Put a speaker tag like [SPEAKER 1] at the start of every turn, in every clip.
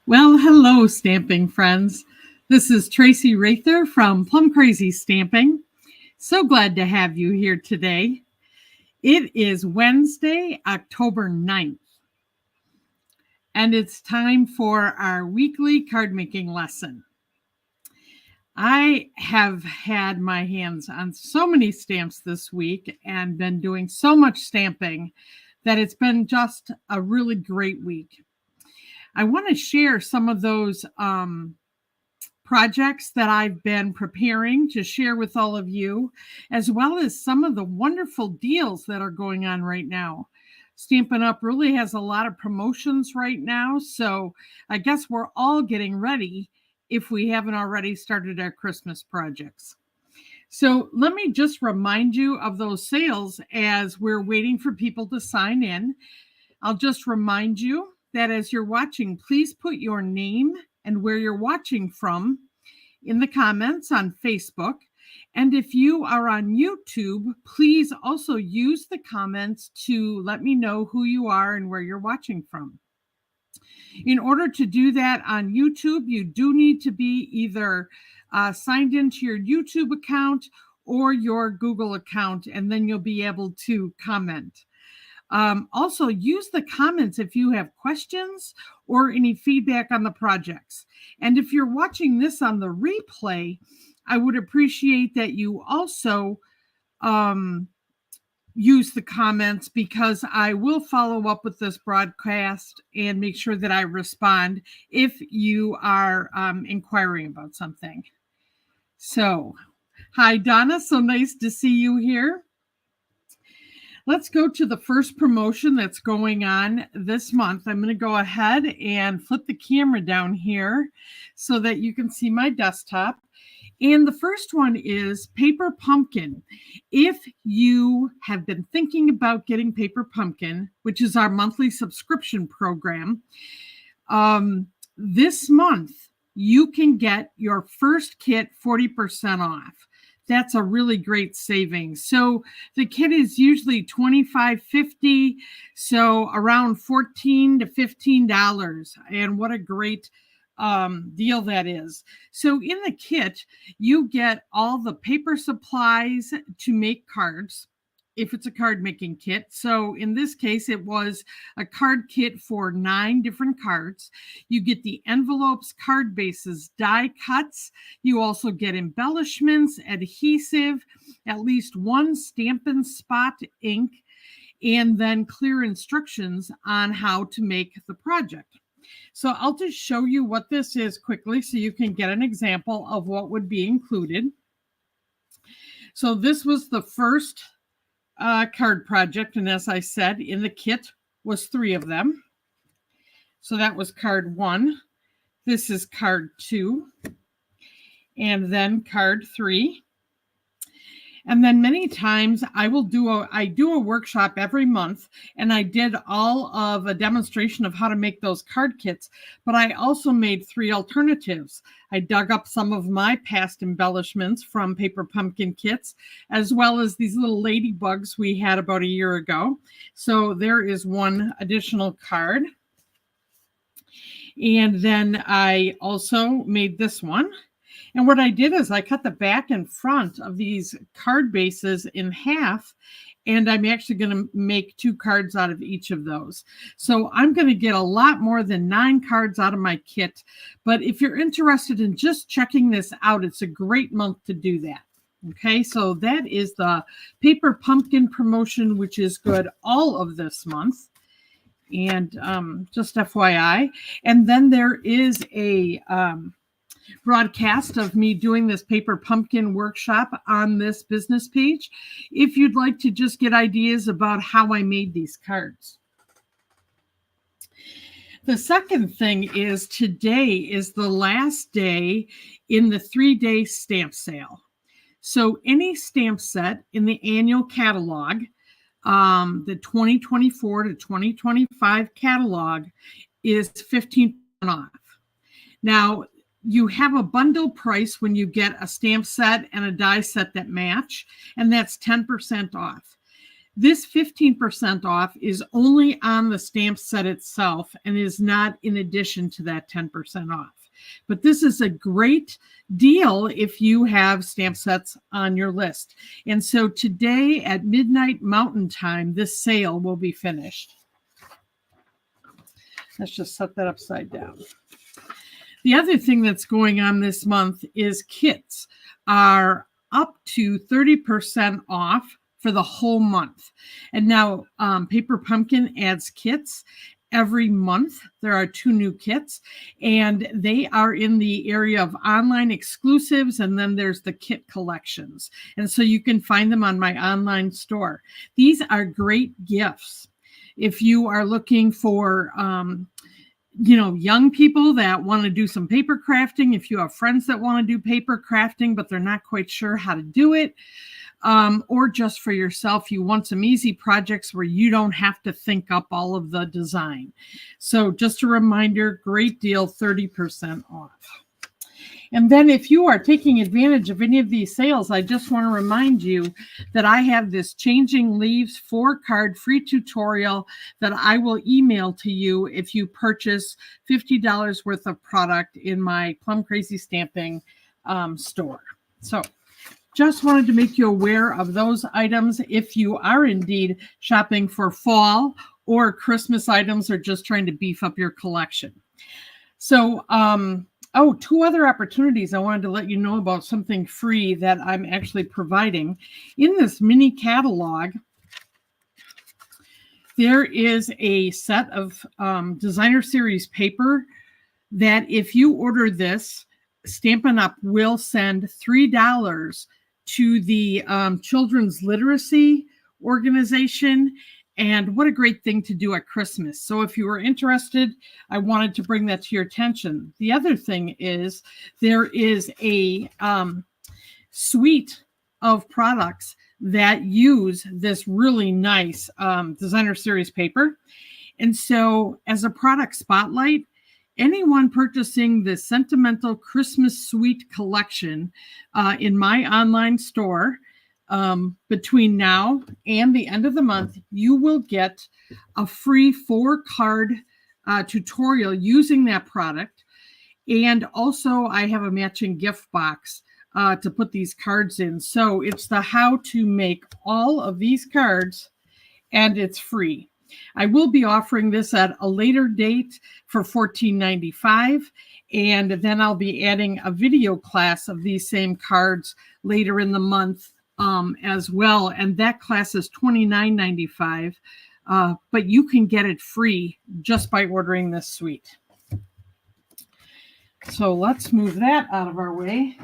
[SPEAKER 1] Well, hello, stamping friends. This is Traci Raether from Plum Crazy Stamping. So glad to have you here today. It is Wednesday, October 9th, and it's time for our weekly card making lesson. I have had my hands on so many stamps this week and been doing so much stamping that it's been just a really great week. I want to share some of those projects that I've been preparing to share with all of you, as well as some of the wonderful deals that are going on right now. Stampin' Up! Really has a lot of promotions right now, so I guess we're all getting ready if we haven't already started our Christmas projects. So let me just remind you of those sales as we're waiting for people to sign in. I'll just remind you that as you're watching, please put your name and where you're watching from in the comments on Facebook. And if you are on YouTube, please also use the comments to let me know who you are and where you're watching from. In order to do that on YouTube, you do need to be either signed into your YouTube account or your Google account, and then you'll be able to comment. Also, use the comments if you have questions or any feedback on the projects. And if you're watching this on the replay, I would appreciate that you also use the comments, because I will follow up with this broadcast and make sure that I respond if you are inquiring about something. So, hi, Donna. So nice to see you here. Let's go to the first promotion that's going on this month. I'm going to go ahead and flip the camera down here so that you can see my desktop. And the first one is Paper Pumpkin. If you have been thinking about getting Paper Pumpkin, which is our monthly subscription program, this month you can get your first kit 40% off. That's a really great savings. So the kit is usually $25.50, so around $14 to $15. And what a great deal that is. So in the kit, you get all the paper supplies to make cards, if it's a card making kit. So in this case, it was a card kit for 9 different cards. You get the envelopes, card bases, die cuts. You also get embellishments, adhesive, at least one Stampin' Spot ink, and then clear instructions on how to make the project. So I'll just show you what this is quickly so you can get an example of what would be included. So this was the first card project, and as I said, in the kit was 3 of them. So that was card 1. This is card 2, and then card 3. And then many times I do a workshop every month, and I did all of a demonstration of how to make those card kits, but I also made 3 alternatives. I dug up some of my past embellishments from Paper Pumpkin kits, as well as these little ladybugs we had about a year ago. So there is one additional card. And then I also made this one. And what I did is I cut the back and front of these card bases in half, and I'm actually going to make 2 cards out of each of those. So I'm going to get a lot more than 9 cards out of my kit. But if you're interested in just checking this out, it's a great month to do that. Okay, so that is the Paper Pumpkin promotion, which is good all of this month. And just FYI. And then there is a broadcast of me doing this Paper Pumpkin workshop on this business page if you'd like to just get ideas about how I made these cards. The second thing is today is the last day in the 3-day stamp sale. So any stamp set in the annual catalog, the 2024 to 2025 catalog, is 15% off. Now, you have a bundle price when you get a stamp set and a die set that match, and that's 10% off. This 15% off is only on the stamp set itself and is not in addition to that 10% off. But this is a great deal if you have stamp sets on your list. And so today at midnight Mountain Time, this sale will be finished. Let's just set that upside down. The other thing that's going on this month is kits are up to 30% off for the whole month. And now Paper Pumpkin adds kits every month. There are 2 new kits, and they are in the area of online exclusives, and then there's the kit collections. And so you can find them on my online store. These are great gifts. If you are looking for young people that want to do some paper crafting, if you have friends that want to do paper crafting, but they're not quite sure how to do it, or just for yourself, you want some easy projects where you don't have to think up all of the design. So just a reminder, great deal, 30% off. And then if you are taking advantage of any of these sales, I just want to remind you that I have this Changing Leaves 4-card free tutorial that I will email to you if you purchase $50 worth of product in my Plum Crazy Stamping store. So just wanted to make you aware of those items if you are indeed shopping for fall or Christmas items or just trying to beef up your collection. So, 2 other opportunities I wanted to let you know about, something free that I'm actually providing. In this mini catalog, there is a set of designer series paper that if you order this, Stampin' Up! Will send $3 to the Children's Literacy Organization. And what a great thing to do at Christmas. So if you were interested, I wanted to bring that to your attention. The other thing is there is a suite of products that use this really nice designer series paper. And so as a product spotlight, anyone purchasing the Sentimental Christmas Suite collection in my online store, between now and the end of the month, you will get a free 4-card tutorial using that product. And also I have a matching gift box to put these cards in. So it's the how to make all of these cards, and it's free. I will be offering this at a later date for $14.95. And then I'll be adding a video class of these same cards later in the month as well, and that class is $29.95, but you can get it free just by ordering this suite. So let's move that out of our way.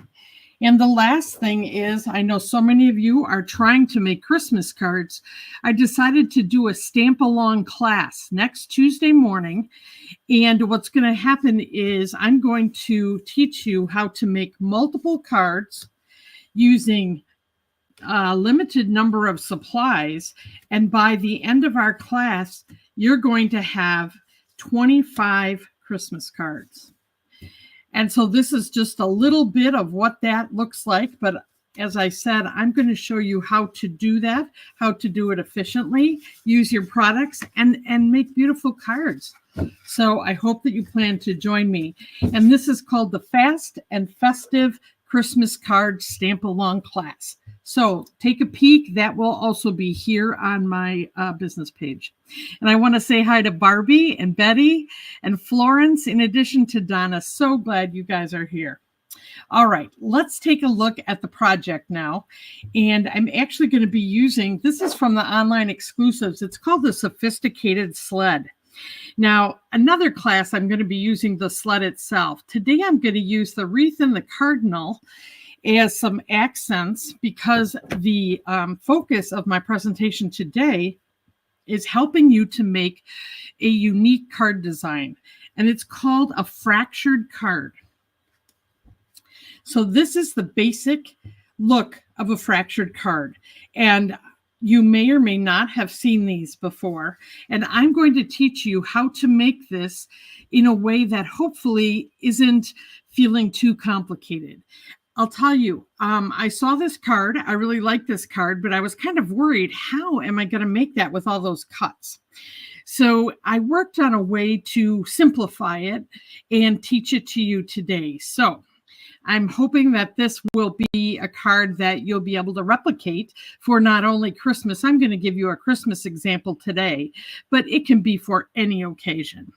[SPEAKER 1] And the last thing is, I know so many of you are trying to make Christmas cards. I decided to do a stamp along class next Tuesday morning. And what's going to happen is I'm going to teach you how to make multiple cards using a limited number of supplies. And by the end of our class, you're going to have 25 Christmas cards. And so this is just a little bit of what that looks like. But as I said, I'm going to show you how to do that, how to do it efficiently, use your products, and make beautiful cards. So I hope that you plan to join me. And this is called the Fast and Festive Christmas Card Stamp Along class. So take a peek. That will also be here on my business page. And I want to say hi to Barbie and Betty and Florence, in addition to Donna. So glad you guys are here. All right, let's take a look at the project now. And I'm actually going to be using, this is from the online exclusives. It's called the Sophisticated Sled. Now, another class, I'm going to be using the sled itself. Today, I'm going to use the wreath and the cardinal as some accents, because the focus of my presentation today is helping you to make a unique card design. And it's called a fractured card. So this is the basic look of a fractured card. And you may or may not have seen these before. And I'm going to teach you how to make this in a way that hopefully isn't feeling too complicated. I'll tell you, I saw this card. I really like this card, but I was kind of worried, how am I going to make that with all those cuts? So I worked on a way to simplify it and teach it to you today. So I'm hoping that this will be a card that you'll be able to replicate for not only Christmas. I'm going to give you a Christmas example today, but it can be for any occasion.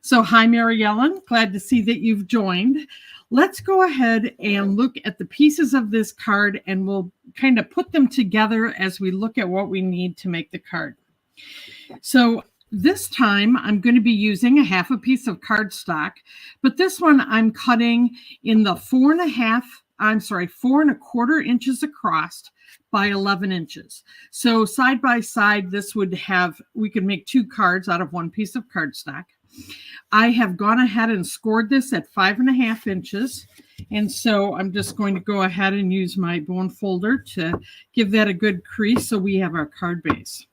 [SPEAKER 1] So hi, Mary Ellen. Glad to see that you've joined. Let's go ahead and look at the pieces of this card, and we'll kind of put them together as we look at what we need to make the card. So this time I'm going to be using a half a piece of cardstock, but this one I'm cutting in the 4.25 inches across by 11 inches. So side by side, we could make 2 cards out of 1 piece of cardstock. I have gone ahead and scored this at 5.5 inches. And so I'm just going to go ahead and use my bone folder to give that a good crease so we have our card base.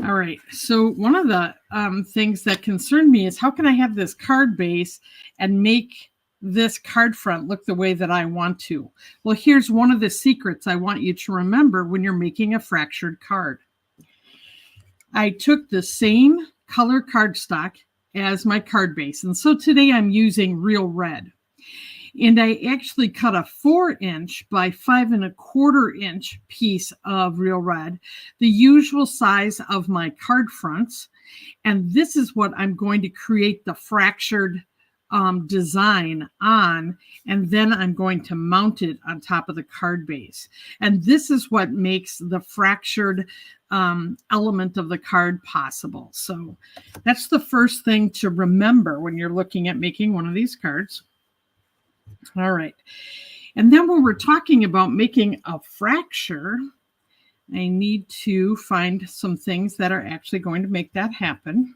[SPEAKER 1] All right, so one of the things that concerned me is, how can I have this card base and make this card front look the way that I want to? Well, here's one of the secrets I want you to remember when you're making a fractured card. I took the same color cardstock as my card base, and so today I'm using Real Red. And I actually cut a 4-inch by 5.25 inch piece of Real Red, the usual size of my card fronts. And this is what I'm going to create the fractured design on. And then I'm going to mount it on top of the card base. And this is what makes the fractured element of the card possible. So that's the first thing to remember when you're looking at making one of these cards. All right. And then when we're talking about making a fracture, I need to find some things that are actually going to make that happen.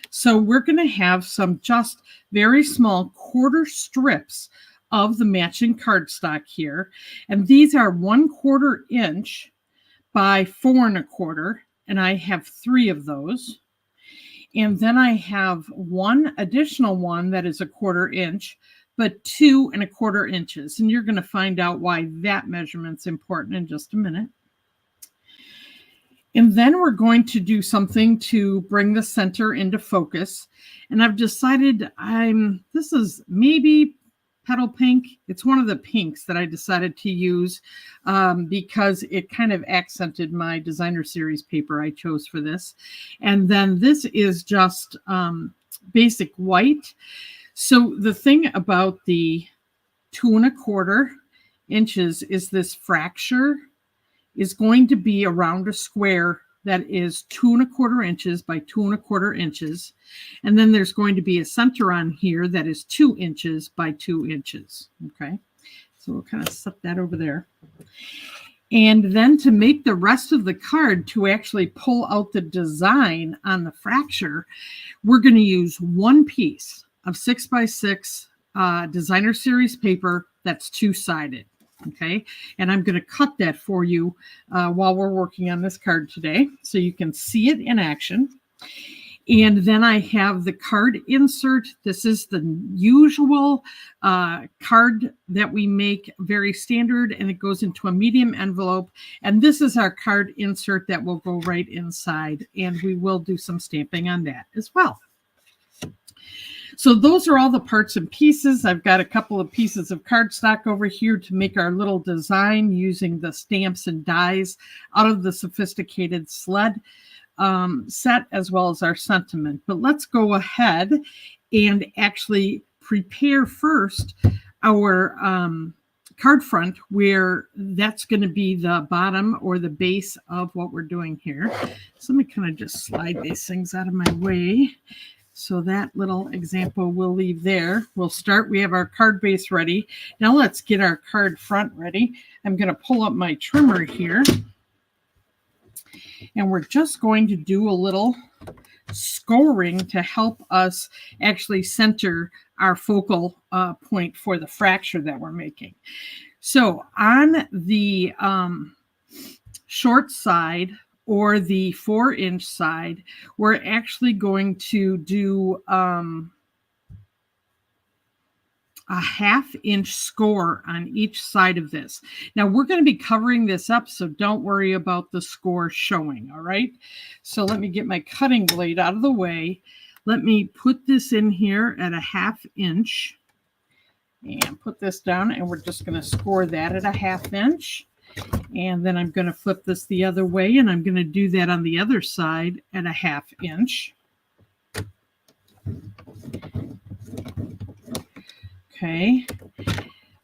[SPEAKER 1] So we're going to have some just very small quarter strips of the matching cardstock here. And these are 1/4 inch by 4.25. And I have 3 of those. And then I have one additional one that is 1/4 inch, but 2.25 inches. And you're going to find out why that measurement's important in just a minute. And then we're going to do something to bring the center into focus. And I've decided this is maybe petal pink. It's one of the pinks that I decided to use because it kind of accented my designer series paper I chose for this. And then this is just basic white. So the thing about the 2.25 inches is this fracture is going to be around a square that is 2.25 inches by 2.25 inches. And then there's going to be a center on here that is 2 inches by 2 inches. Okay, so we'll kind of set that over there. And then to make the rest of the card, to actually pull out the design on the fracture, we're going to use one piece of 6x6 designer series paper that's 2-sided. Okay, and I'm going to cut that for you while we're working on this card today so you can see it in action. And then I have the card insert. This is the usual card that we make, very standard, and it goes into a medium envelope. And this is our card insert that will go right inside, and we will do some stamping on that as well. So those are all the parts and pieces. I've got a couple of pieces of cardstock over here to make our little design using the stamps and dies out of the sophisticated sled set, as well as our sentiment. But let's go ahead and actually prepare first our card front, where that's going to be the bottom or the base of what we're doing here. So let me kind of just slide these things out of my way. So that little example we'll leave there. We'll start. We have our card base ready. Now let's get our card front ready. I'm going to pull up my trimmer here. And we're just going to do a little scoring to help us actually center our focal point for the fracture that we're making. So on the short side, or the 4-inch side, we're actually going to do a 1/2 inch score on each side of this. Now we're going to be covering this up, so don't worry about the score showing, all right? So let me get my cutting blade out of the way. Let me put this in here at a 1/2 inch and put this down, and we're just going to score that at a 1/2 inch. And then I'm going to flip this the other way, and I'm going to do that on the other side at a 1/2 inch. Okay.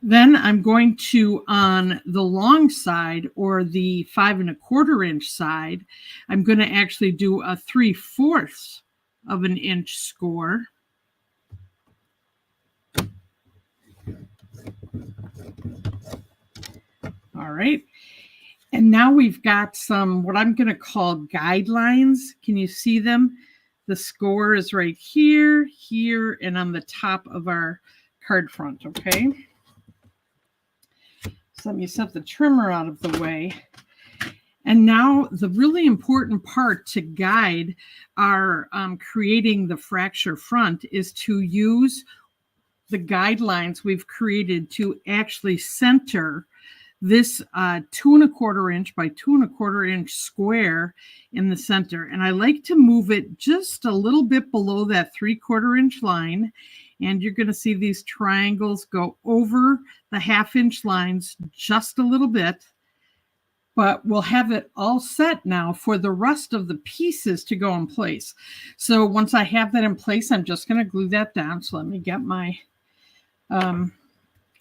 [SPEAKER 1] Then I'm going to, on the long side, or the 5 1/4 inch side, I'm going to actually do a 3/4 of an inch score. All right. And now we've got some, what I'm going to call guidelines. Can you see them? The score is right here, here, and on the top of our card front, okay? So let me set the trimmer out of the way. And now the really important part to guide our creating the fracture front is to use the guidelines we've created to actually center this 2 1/4 inch by 2 1/4 inch square in the center. And I like to move it just a little bit below that 3/4 inch line. And you're going to see these triangles go over the 1/2 inch lines just a little bit. But we'll have it all set now for the rest of the pieces to go in place. So once I have that in place, I'm just going to glue that down. So let me get my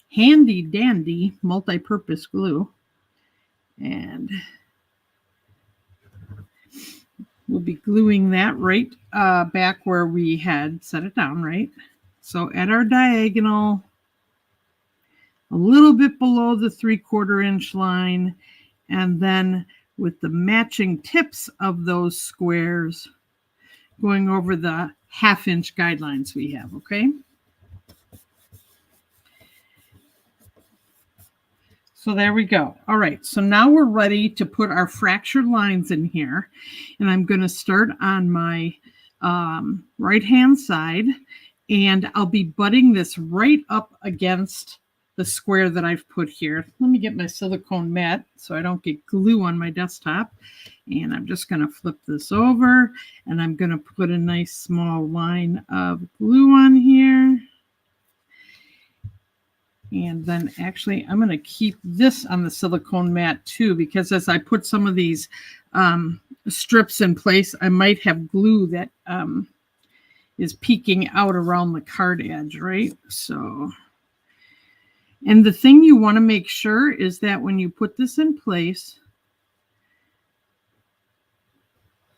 [SPEAKER 1] handy dandy multi-purpose glue, and we'll be gluing that right back where we had set it down, right? So at our diagonal, a little bit below the 3/4 inch line, and then with the matching tips of those squares going over the 1/2 inch guidelines we have, okay? So there we go. All right, so now we're ready to put our fractured lines in here. And I'm going to start on my right-hand side, and I'll be butting this right up against the square that I've put here. Let me get my silicone mat so I don't get glue on my desktop. And I'm just going to flip this over, and I'm going to put a nice small line of glue on here. And then actually, I'm going to keep this on the silicone mat too, because as I put some of these strips in place, I might have glue that is peeking out around the card edge, right? So, and the thing you want to make sure is that when you put this in place,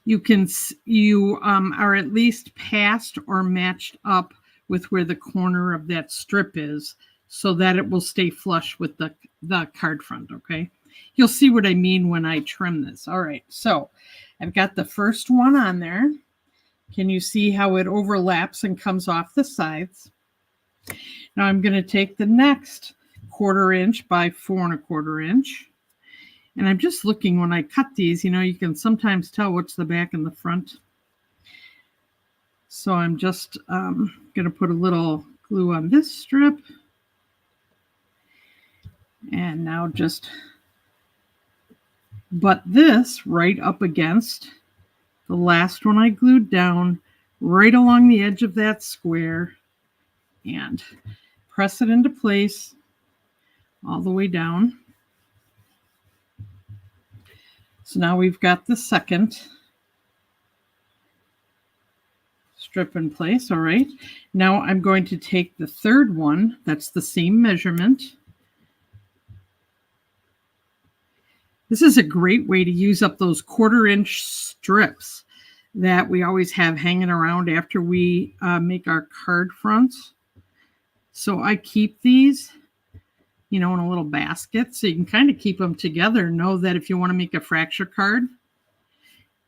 [SPEAKER 1] you are at least past or matched up with where the corner of that strip is, so that it will stay flush with the card front, okay? You'll see what I mean when I trim this. All right, so I've got the first one on there. Can you see how it overlaps and comes off the sides? Now I'm going to take the next 1/4 inch by 4 1/4 inch. And I'm just looking when I cut these, you know, you can sometimes tell what's the back and the front. So I'm just going to put a little glue on this strip. And now just butt this right up against the last one I glued down, right along the edge of that square, and press it into place all the way down. So now we've got the second strip in place. All right. Now I'm going to take the third one. That's the same measurement. This is a great way to use up those 1/4 inch strips that we always have hanging around after we make our card fronts. So I keep these, you know, in a little basket, so you can kind of keep them together. Know that if you want to make a fracture card,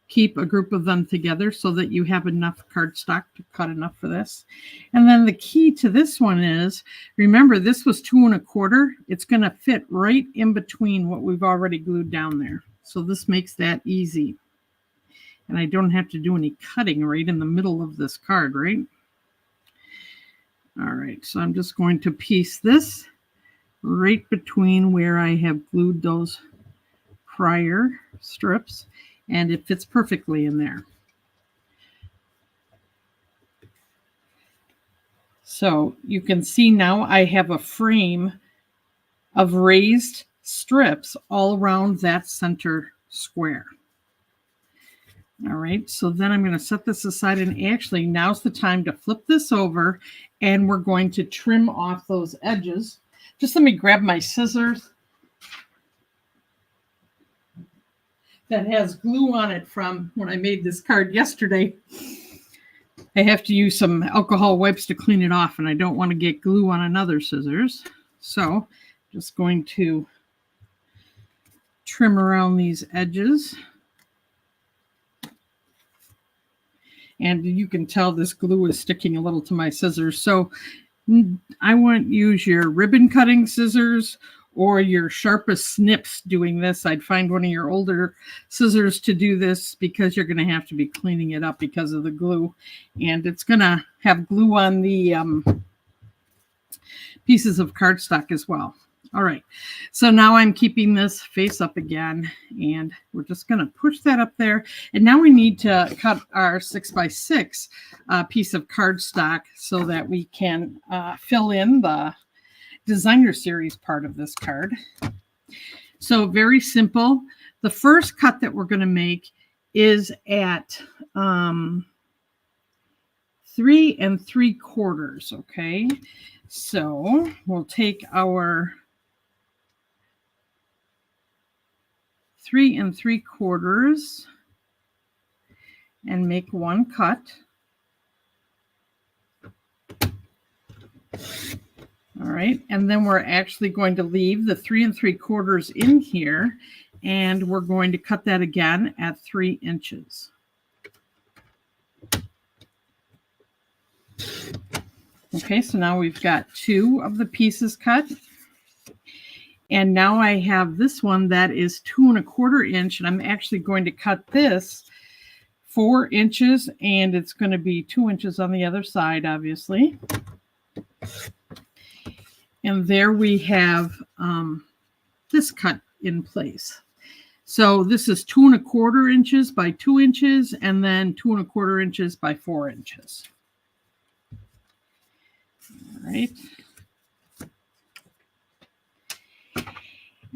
[SPEAKER 1] keep a group of them together so that you have enough cardstock to cut enough for this. And then the key to this one is, remember, this was 2 1/4. It's going to fit right in between what we've already glued down there. So this makes that easy. And I don't have to do any cutting right in the middle of this card, right? All right, so I'm just going to piece this right between where I have glued those prior strips, and it fits perfectly in there. So you can see now I have a frame of raised strips all around that center square. All right, so then I'm going to set this aside, and actually now's the time to flip this over, and we're going to trim off those edges. Just let me grab my scissors that has glue on it from when I made this card yesterday. I have to use some alcohol wipes to clean it off, and I don't want to get glue on another scissors. So I'm just going to trim around these edges. And you can tell this glue is sticking a little to my scissors. So I wouldn't use your ribbon cutting scissors or your sharpest snips doing this. I'd find one of your older scissors to do this, because you're going to have to be cleaning it up because of the glue. And it's going to have glue on the pieces of cardstock as well. All right, so now I'm keeping this face up again, and we're just going to push that up there. And now we need to cut our 6x6 piece of cardstock so that we can fill in the designer series part of this card. So very simple. The first cut that we're going to make is at 3 3/4. Okay, so we'll take our 3 3/4 and make one cut. All right, and then we're actually going to leave the 3 3/4 in here, and we're going to cut that again at 3 inches. Okay, so now we've got 2 of the pieces cut. And now I have this one that is 2 1/4 inch, and I'm actually going to cut this 4 inches, and it's going to be 2 inches on the other side, obviously. And there we have this cut in place. So this is 2 1/4 inches by 2 inches, and then 2 1/4 inches by 4 inches. All right.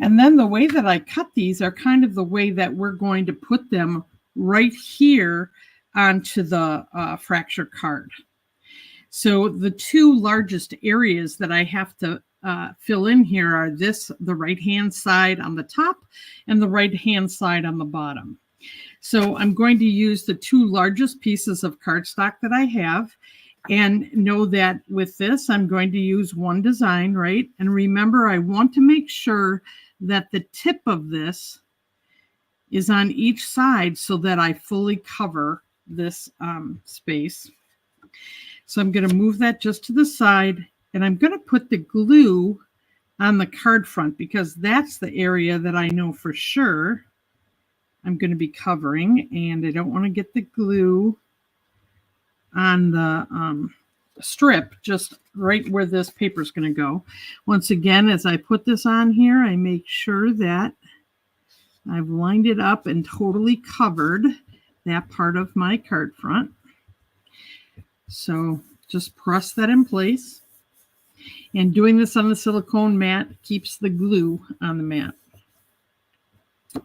[SPEAKER 1] And then the way that I cut these are kind of the way that we're going to put them right here onto the fracture card. So the 2 largest areas that I have to fill in here are the right-hand side on the top and the right-hand side on the bottom. So I'm going to use the 2 largest pieces of cardstock that I have, and know that with this, I'm going to use one design, right? And remember, I want to make sure that the tip of this is on each side so that I fully cover this space. So I'm going to move that just to the side, and I'm going to put the glue on the card front, because that's the area that I know for sure I'm going to be covering, and I don't want to get the glue on the strip just right where this paper is going to go. Once again, as I put this on here, I make sure that I've lined it up and totally covered that part of my card front. So just press that in place. And doing this on the silicone mat keeps the glue on the mat.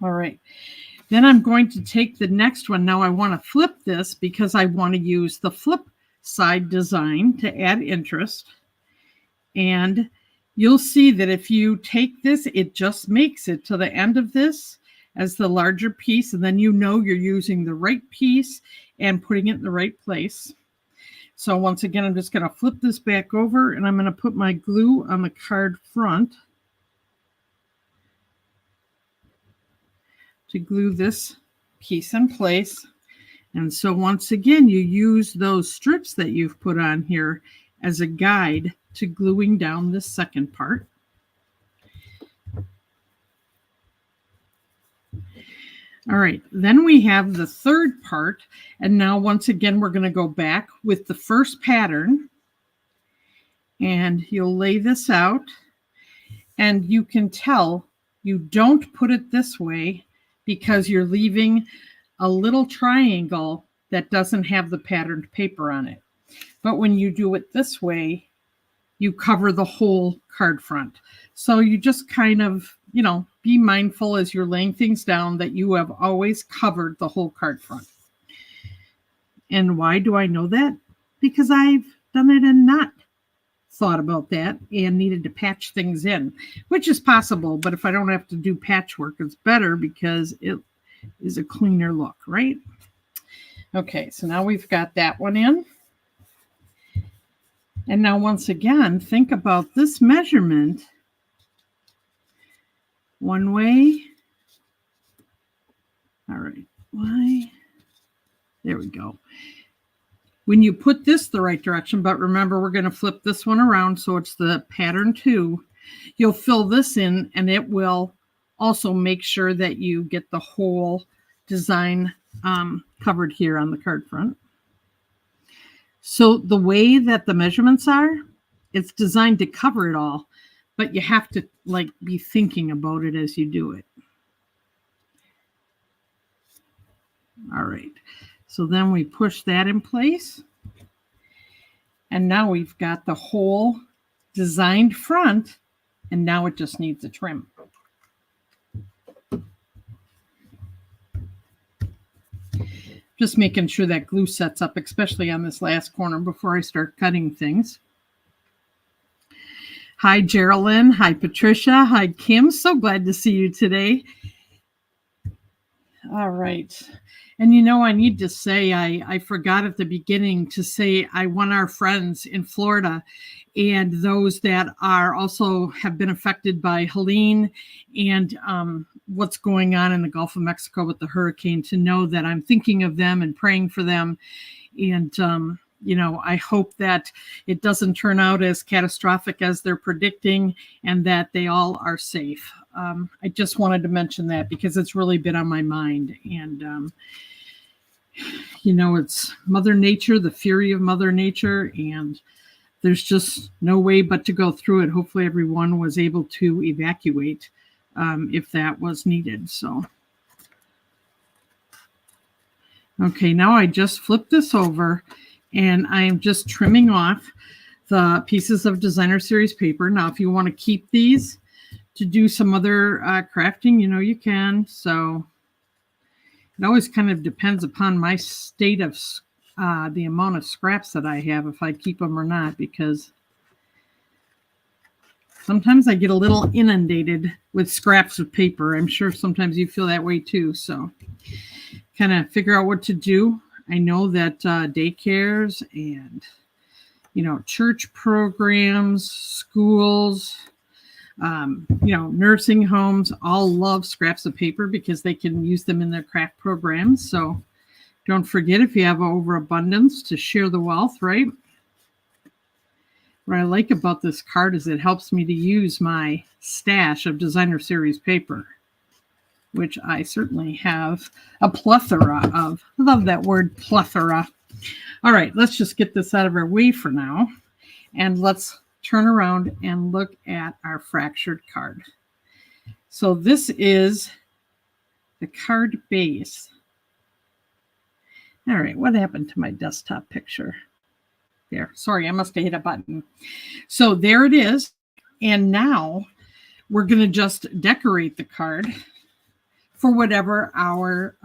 [SPEAKER 1] All right. Then I'm going to take the next one. Now I want to flip this because I want to use the flip side design to add interest. And you'll see that if you take this, it just makes it to the end of this as the larger piece, and then you know you're using the right piece and putting it in the right place. So once again, I'm just going to flip this back over, and I'm going to put my glue on the card front to glue this piece in place. And so once again, you use those strips that you've put on here as a guide to gluing down this second part. All right, then we have the third part. And now once again, we're going to go back with the first pattern. And you'll lay this out, and you can tell you don't put it this way because you're leaving a little triangle that doesn't have the patterned paper on it. But when you do it this way, you cover the whole card front. So you just kind of, be mindful as you're laying things down that you have always covered the whole card front. And why do I know that? Because I've done it and not thought about that and needed to patch things in, which is possible. But if I don't have to do patchwork, it's better because it is a cleaner look, right? Okay, so now we've got that one in. And now once again, think about this measurement one way. All right, why? There we go. When you put this the right direction, but remember we're going to flip this one around so it's the pattern 2, you'll fill this in and it will also make sure that you get the whole design covered here on the card front. So the way that the measurements are, it's designed to cover it all, but you have to be thinking about it as you do it. All right. So then we push that in place. And now we've got the whole designed front, and now it just needs a trim. Just making sure that glue sets up, especially on this last corner before I start cutting things. Hi, Geraldine. Hi, Patricia. Hi, Kim. So glad to see you today. All right. And I need to say, I forgot at the beginning to say I want our friends in Florida and those that are also have been affected by Helene and what's going on in the Gulf of Mexico with the hurricane to know that I'm thinking of them and praying for them. And, I hope that it doesn't turn out as catastrophic as they're predicting and that they all are safe. I just wanted to mention that because it's really been on my mind. And, it's Mother Nature, the fury of Mother Nature, and there's just no way but to go through it. Hopefully everyone was able to evacuate if that was needed. So, okay, now I just flipped this over and I am just trimming off the pieces of designer series paper. Now, if you want to keep these to do some other crafting, you can. So it always kind of depends upon my state of the amount of scraps that I have, if I keep them or not, because sometimes I get a little inundated with scraps of paper. I'm sure sometimes you feel that way too. So kind of figure out what to do. I know that daycares and, church programs, schools, nursing homes all love scraps of paper because they can use them in their craft programs. So don't forget, if you have overabundance, to share the wealth, right? What I like about this card is it helps me to use my stash of designer series paper, which I certainly have a plethora of. I love that word, plethora. All right, let's just get this out of our way for now. And let's turn around and look at our fractured card. So this is the card base. All right, what happened to my desktop picture? There, sorry, I must have hit a button. So there it is. And now we're going to just decorate the card for whatever our,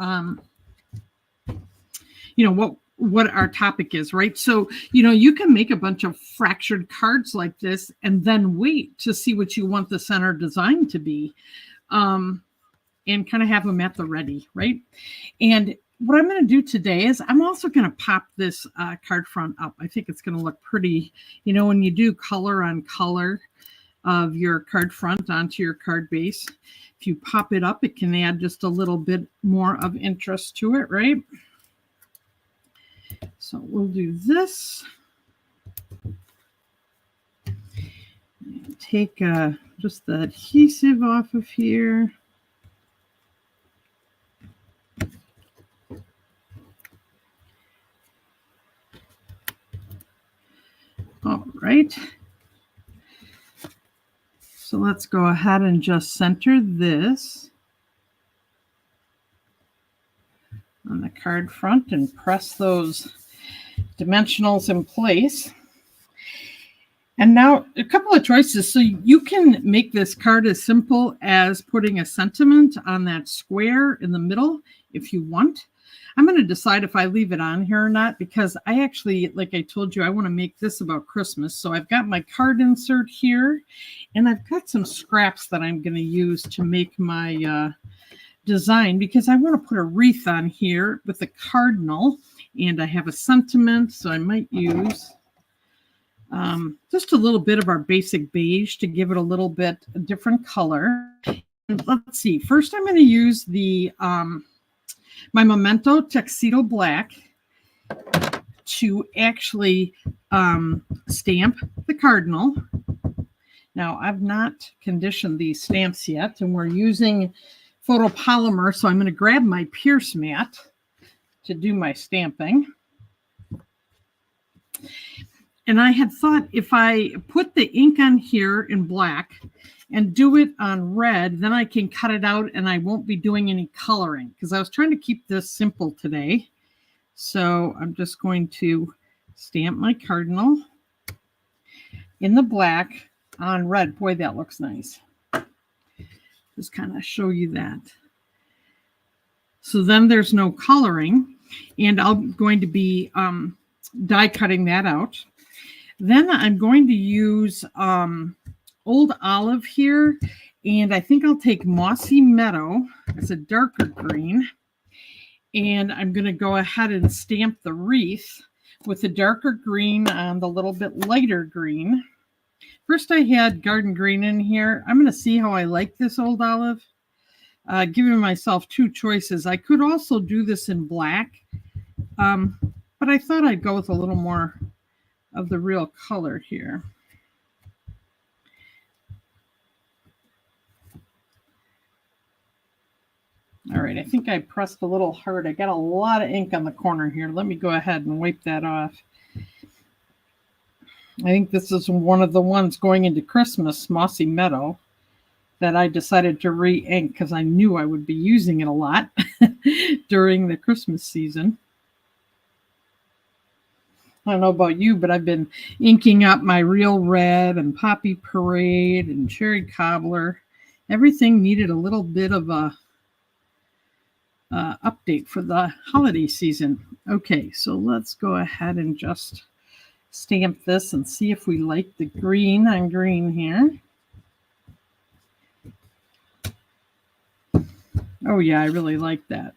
[SPEAKER 1] what our topic is, right? So, you can make a bunch of fractured cards like this and then wait to see what you want the center design to be, and kind of have them at the ready, right? And what I'm going to do today is I'm also going to pop this card front up. I think it's going to look pretty, when you do color on color of your card front onto your card base. If you pop it up, it can add just a little bit more of interest to it, right? So we'll do this. Take just the adhesive off of here. All right. So let's go ahead and just center this on the card front and press those dimensionals in place. And now a couple of choices. So you can make this card as simple as putting a sentiment on that square in the middle if you want. I'm going to decide if I leave it on here or not, because I actually, like I told you, I want to make this about Christmas. So I've got my card insert here, and I've got some scraps that I'm going to use to make my design, because I want to put a wreath on here with a cardinal, and I have a sentiment, so I might use just a little bit of our basic beige to give it a little bit a different color. And let's see. First, I'm going to use the my Memento Tuxedo Black to actually stamp the cardinal. Now, I've not conditioned these stamps yet, and we're using photopolymer, so I'm going to grab my Pierce mat to do my stamping. And I had thought if I put the ink on here in black and do it on red, then I can cut it out and I won't be doing any coloring, because I was trying to keep this simple today. So I'm just going to stamp my cardinal in the black on red. Boy, that looks nice. Just kind of show you that. So then there's no coloring, and I'm going to be die cutting that out. Then I'm going to use Old Olive here, and I think I'll take Mossy Meadow as a darker green, and I'm going to go ahead and stamp the wreath with the darker green on the little bit lighter green. First, I had Garden Green in here. I'm going to see how I like this Old Olive, giving myself two choices. I could also do this in black, but I thought I'd go with a little more of the real color here. All right, I think I pressed a little hard. I got a lot of ink on the corner here. Let me go ahead and wipe that off. I think this is one of the ones going into Christmas, Mossy Meadow, that I decided to re-ink because I knew I would be using it a lot during the Christmas season. I don't know about you, but I've been inking up my Real Red and Poppy Parade and Cherry Cobbler. Everything needed a little bit of a update for the holiday season. Okay, so let's go ahead and just stamp this and see if we like the green on green here. Oh yeah, I really like that.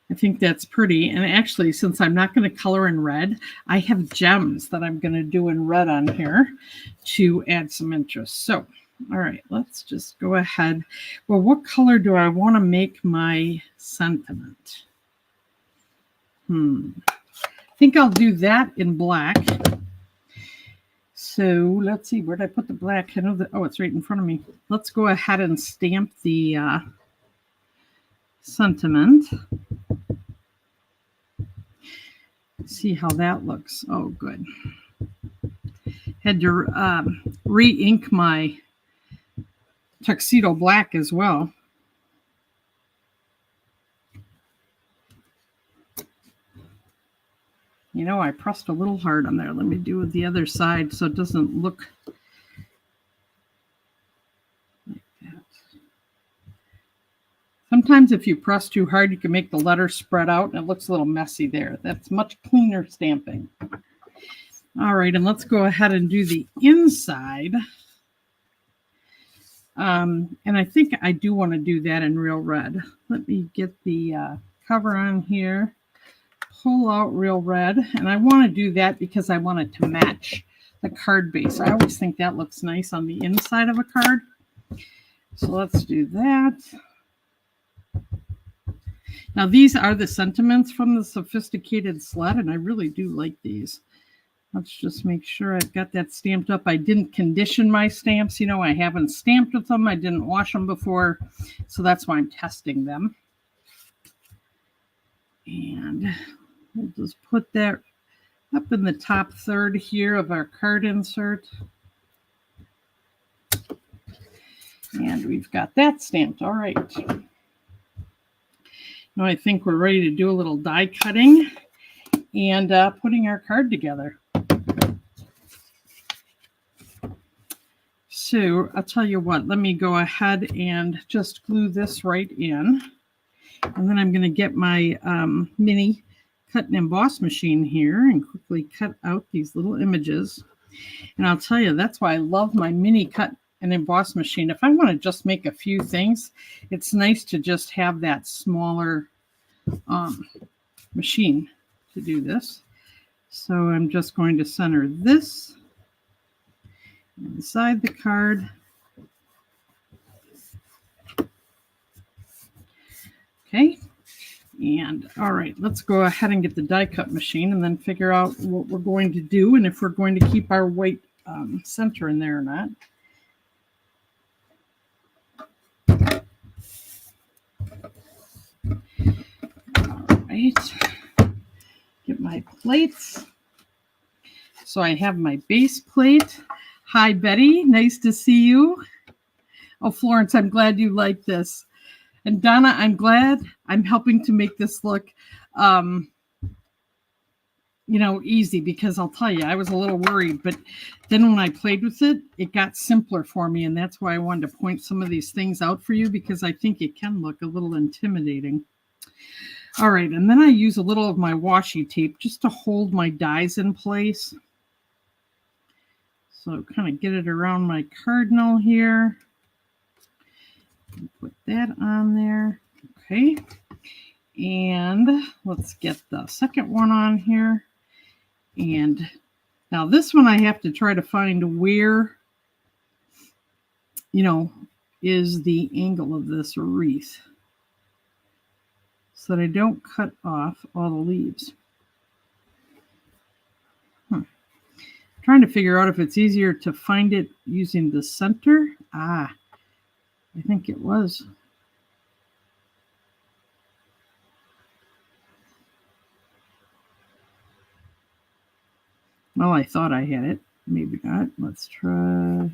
[SPEAKER 1] I think that's pretty. And actually, since I'm not going to color in red, I have gems that I'm going to do in red on here to add some interest. So, all right, let's just go ahead. Well, what color do I want to make my sentiment? I think I'll do that in black. So let's see, where did I put the black? I know that, oh, it's right in front of me. Let's go ahead and stamp the sentiment. See how that looks. Oh, good. Had to re-ink my Tuxedo Black as well. You know, I pressed a little hard on there. Let me do it the other side so it doesn't look like that. Sometimes if you press too hard, you can make the letters spread out and it looks a little messy there. That's much cleaner stamping. All right, and let's go ahead and do the inside. And I think I do want to do that in Real Red. Let me get the cover on here. Pull out Real Red. And I want to do that because I want it to match the card base. I always think that looks nice on the inside of a card. So let's do that. Now, these are the sentiments from the Sophisticated Sled, and I really do like these. Let's just make sure I've got that stamped up. I didn't condition my stamps. You know, I haven't stamped with them. I didn't wash them before, so that's why I'm testing them. And we'll just put that up in the top third here of our card insert. And we've got that stamped. All right. Now I think we're ready to do a little die cutting and putting our card together. So I'll tell you what, let me go ahead and just glue this right in. And then I'm going to get my mini cut and emboss machine here and quickly cut out these little images. And I'll tell you, that's why I love my mini cut and emboss machine. If I want to just make a few things, it's nice to just have that smaller machine to do this. So I'm just going to center this inside the card. Okay. And all right, let's go ahead and get the die cut machine and then figure out what we're going to do and if we're going to keep our white center in there or not. All right, get my plates. So I have my base plate. Hi, Betty. Nice to see you. Oh, Florence, I'm glad you like this. And Donna, I'm glad I'm helping to make this look, easy, because I'll tell you, I was a little worried, but then when I played with it, it got simpler for me. And that's why I wanted to point some of these things out for you, because I think it can look a little intimidating. All right. And then I use a little of my washi tape just to hold my dies in place. So kind of get it around my cardinal here. Put that on there. Okay. And let's get the second one on here. And now this one I have to try to find where, is the angle of this wreath so that I don't cut off all the leaves. Trying to figure out if it's easier to find it using the center. I think it was. Well, I thought I had it. Maybe not. Let's try.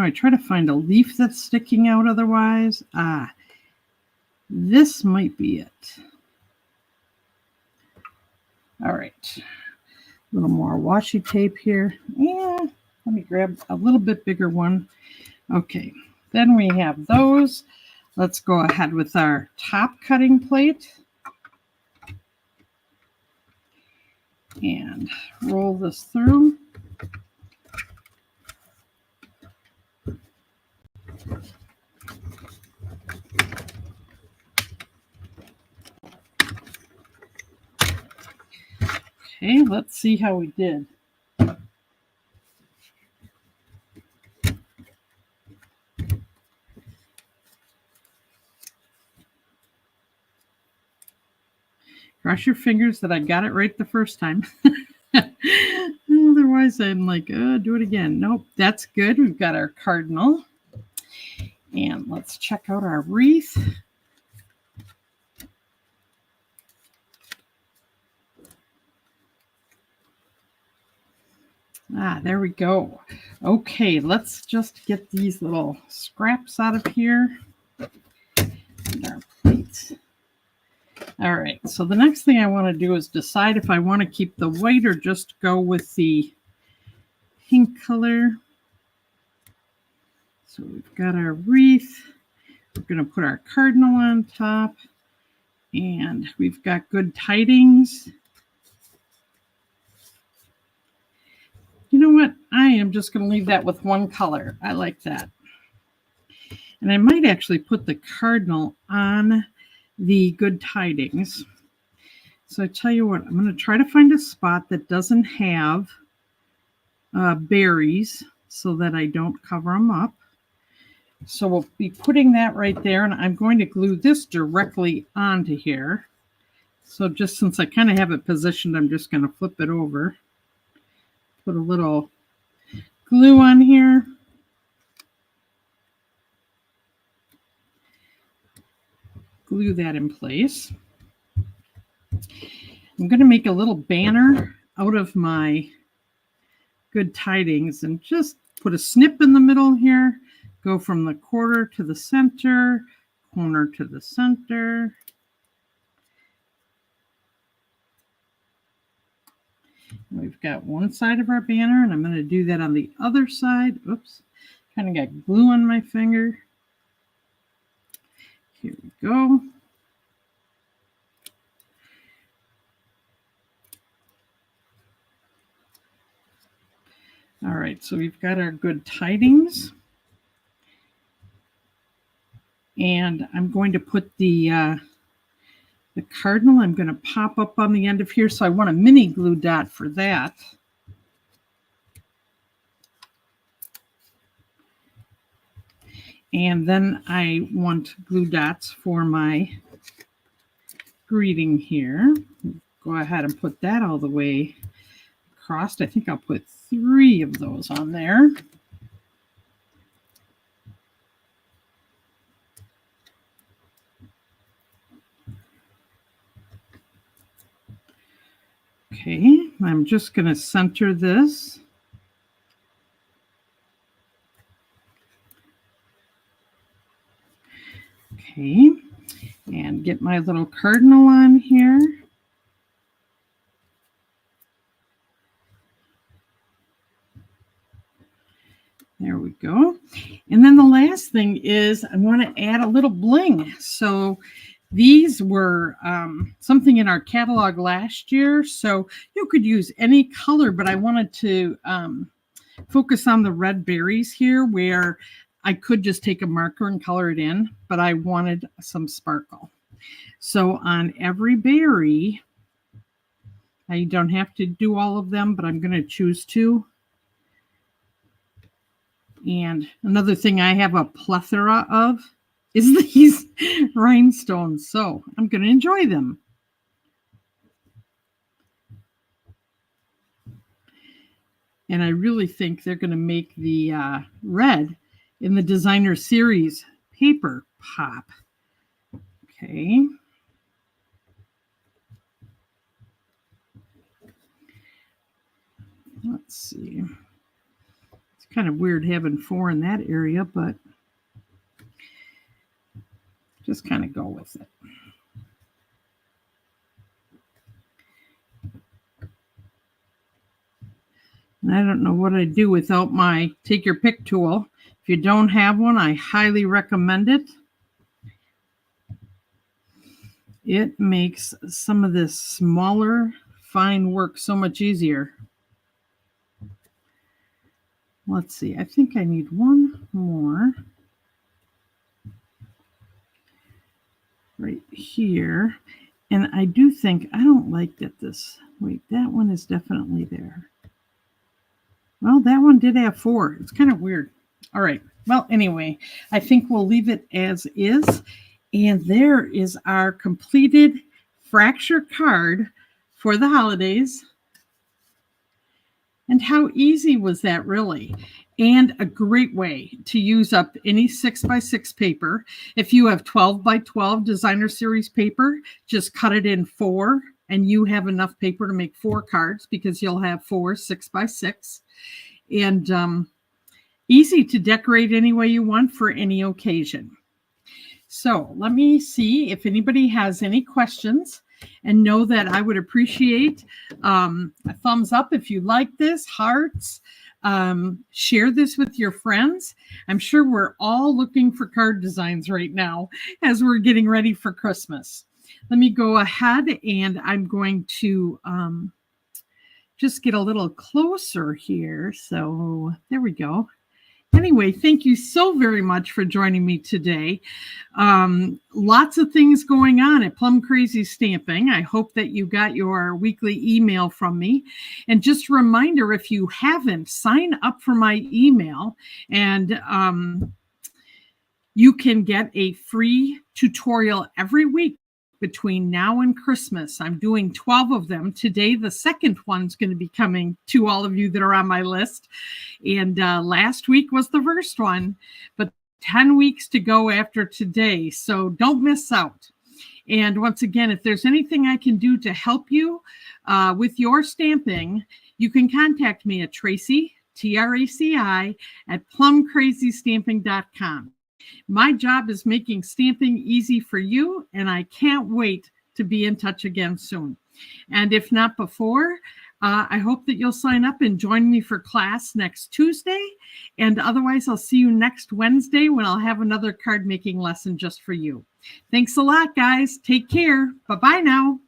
[SPEAKER 1] I try to find a leaf that's sticking out otherwise. This might be it. All right. A little more washi tape here. Yeah, let me grab a little bit bigger one. Okay, then we have those. Let's go ahead with our top cutting plate. And roll this through. Okay, let's see how we did. Cross your fingers that I got it right the first time. Otherwise, I'm like, do it again. Nope, that's good. We've got our cardinal. And let's check out our wreath. There we go. Okay, let's just get these little scraps out of here. And our plates. All right, so the next thing I want to do is decide if I want to keep the white or just go with the pink color. So we've got our wreath. We're going to put our cardinal on top. And we've got good tidings. You know what? I am just going to leave that with one color. I like that. And I might actually put the cardinal on the good tidings. So I tell you what, I'm going to try to find a spot that doesn't have berries so that I don't cover them up. So we'll be putting that right there, and I'm going to glue this directly onto here. So just since I kind of have it positioned, I'm just going to flip it over. Put a little glue on here. glue that in place. I'm going to make a little banner out of my good tidings and just put a snip in the middle here. Go from the quarter to the center, corner to the center. We've got one side of our banner, and I'm going to do that on the other side. Oops, kind of got glue on my finger. Here we go. All right, so we've got our good tidings. And I'm going to put the cardinal, I'm going to pop up on the end of here. So I want a mini glue dot for that. And then I want glue dots for my greeting here. Go ahead and put that all the way across. I think I'll put 3 of those on there. Okay, I'm just going to center this. Okay, and get my little cardinal on here. There we go. And then the last thing is I want to add a little bling. So these were something in our catalog last year. So you could use any color, but I wanted to focus on the red berries here where I could just take a marker and color it in, but I wanted some sparkle. So on every berry, now you don't have to do all of them, but I'm going to choose 2. And another thing I have a plethora of is these rhinestones. So I'm going to enjoy them. And I really think they're going to make the red in the designer series paper pop. Okay. Let's see. It's kind of weird having 4 in that area, but just kind of go with it. And I don't know what I'd do without my take your pick tool. If you don't have one, I highly recommend it. It makes some of this smaller, fine work so much easier. Let's see, I think I need one more right here. And I do think, I don't like that this, wait, that one is definitely there. Well, that one did have 4. It's kind of weird. All right. Well, anyway, I think we'll leave it as is. And there is our completed fracture card for the holidays. And how easy was that, really? And a great way to use up any 6x6 paper. If you have 12x12 designer series paper, just cut it in 4 and you have enough paper to make 4 cards because you'll have 4 6x6. And easy to decorate any way you want for any occasion. So let me see if anybody has any questions, and know that I would appreciate a thumbs up if you like this, hearts. Share this with your friends. I'm sure we're all looking for card designs right now as we're getting ready for Christmas. Let me go ahead and I'm going to just get a little closer here. So there we go. Anyway, thank you so very much for joining me today. Lots of things going on at Plum Crazy Stamping. I hope that you got your weekly email from me. And just a reminder, if you haven't, sign up for my email and you can get a free tutorial every week between now and Christmas. I'm doing 12 of them. Today, the second one's going to be coming to all of you that are on my list. And last week was the first one, but 10 weeks to go after today. So don't miss out. And once again, if there's anything I can do to help you with your stamping, you can contact me at Traci, Traci, at plumcrazystamping.com. My job is making stamping easy for you, and I can't wait to be in touch again soon. And if not before, I hope that you'll sign up and join me for class next Tuesday. And otherwise, I'll see you next Wednesday when I'll have another card making lesson just for you. Thanks a lot, guys. Take care. Bye-bye now.